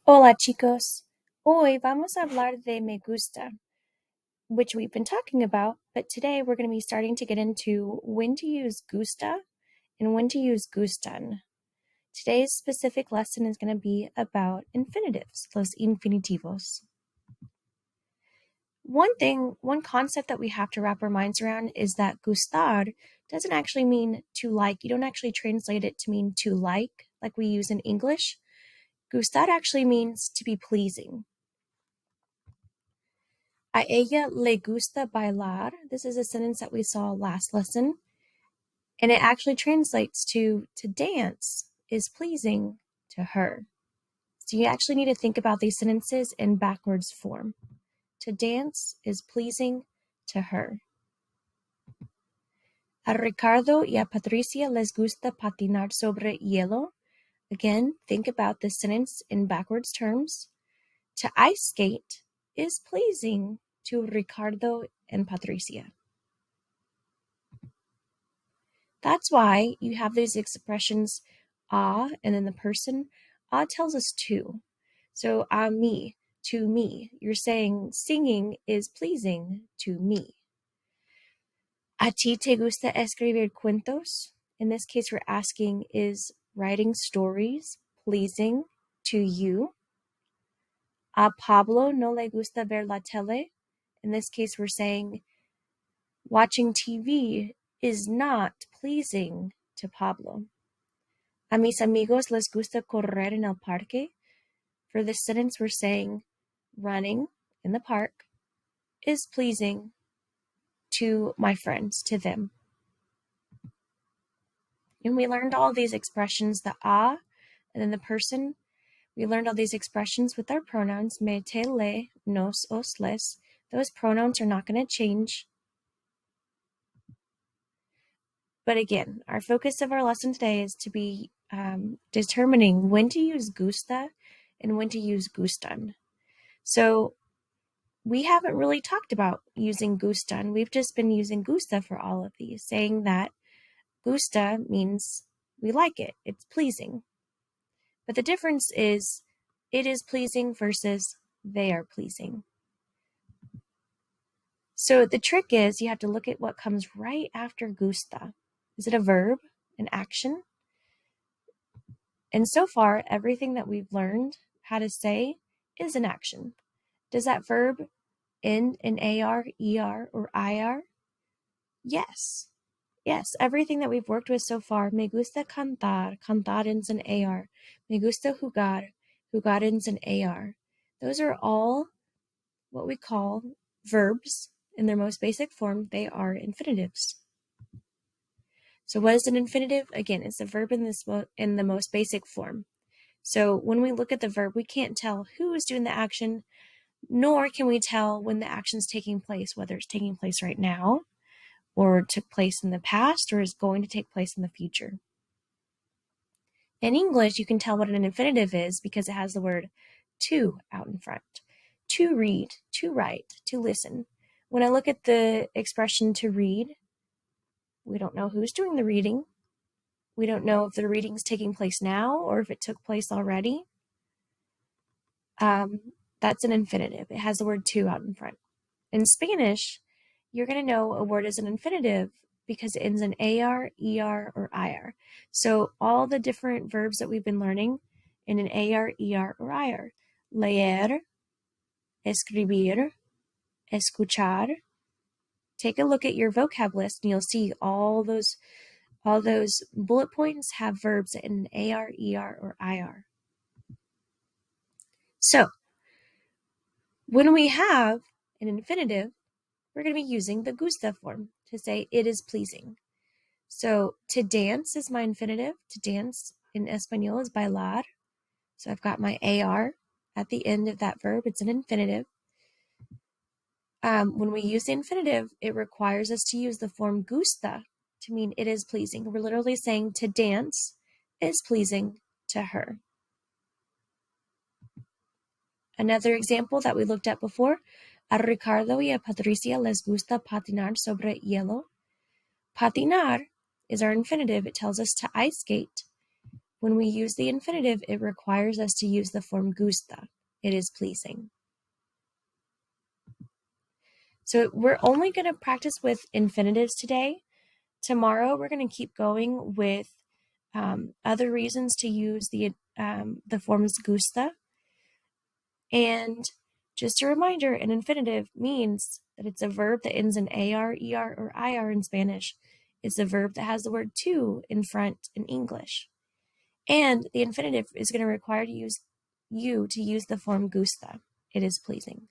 Hola chicos, hoy vamos a hablar de me gusta, which we've been talking about, but today we're going to be starting to get into when to use gusta and when to use gustan. Today's specific lesson is going to be about infinitives, los infinitivos. One concept that we have to wrap our minds around is that gustar doesn't actually mean to like. You don't actually translate it to mean to like we use in English. Gustar actually means to be pleasing. A ella le gusta bailar. This is a sentence that we saw last lesson. And it actually translates to dance is pleasing to her. So you actually need to think about these sentences in backwards form. To dance is pleasing to her. A Ricardo y a Patricia les gusta patinar sobre hielo. Again, think about this sentence in backwards terms. To ice skate is pleasing to Ricardo and Patricia. That's why you have these expressions and then the person. Tells us to. So me, to me. You're saying singing is pleasing to me. A ti te gusta escribir cuentos? In this case, we're asking, is writing stories pleasing to you? A Pablo no le gusta ver la tele? In this case, we're saying watching TV is not pleasing to Pablo. A mis amigos les gusta correr en el parque. For this sentence, we're saying running in the park is pleasing to my friends, to them. And we learned all these expressions, the a, and then the person. We learned all these expressions with our pronouns, me, te, le, nos, os, les. Those pronouns are not going to change. But again, our focus of our lesson today is to be determining when to use gusta and when to use gustan. So we haven't really talked about using gustan. We've just been using gusta for all of these, saying that gusta means we like it, it's pleasing. But the difference is it is pleasing versus they are pleasing. So the trick is you have to look at what comes right after gusta. Is it a verb, an action? And so far, everything that we've learned how to say is an action. Does that verb end in AR, ER, or IR? Yes. Yes, everything that we've worked with so far. Me gusta cantar, cantar ends in AR. Me gusta jugar, jugar ends in AR. Those are all what we call verbs in their most basic form. They are infinitives. So what is an infinitive? Again, it's a verb in the most basic form. So when we look at the verb, we can't tell who is doing the action, nor can we tell when the action is taking place, whether it's taking place right now, or took place in the past, or is going to take place in the future. In English, you can tell what an infinitive is because it has the word to out in front. To read, to write, to listen. When I look at the expression to read, we don't know who's doing the reading. We don't know if the reading's taking place now or if it took place already. That's an infinitive. It has the word to out in front. In Spanish, you're going to know a word is an infinitive because it ends in AR, ER, or IR. So all the different verbs that we've been learning in an AR, ER, or IR. Leer, escribir, escuchar. Take a look at your vocab list and you'll see all those bullet points have verbs in an AR, ER, or IR. So when we have an infinitive, we're going to be using the gusta form to say it is pleasing. So to dance is my infinitive. To dance in Espanol is bailar. So I've got my AR at the end of that verb. It's an infinitive. When we use the infinitive, it requires us to use the form gusta to mean it is pleasing. We're literally saying to dance is pleasing to her. Another example that we looked at before, a Ricardo y a Patricia les gusta patinar sobre hielo. Patinar is our infinitive. It tells us to ice skate. When we use the infinitive, it requires us to use the form gusta. It is pleasing. So we're only going to practice with infinitives today. Tomorrow, we're going to keep going with other reasons to use the forms gusta. And just a reminder, an infinitive means that it's a verb that ends in AR, ER, or IR in Spanish. It's a verb that has the word to in front in English. And the infinitive is going to require you to use the form gusta. It is pleasing.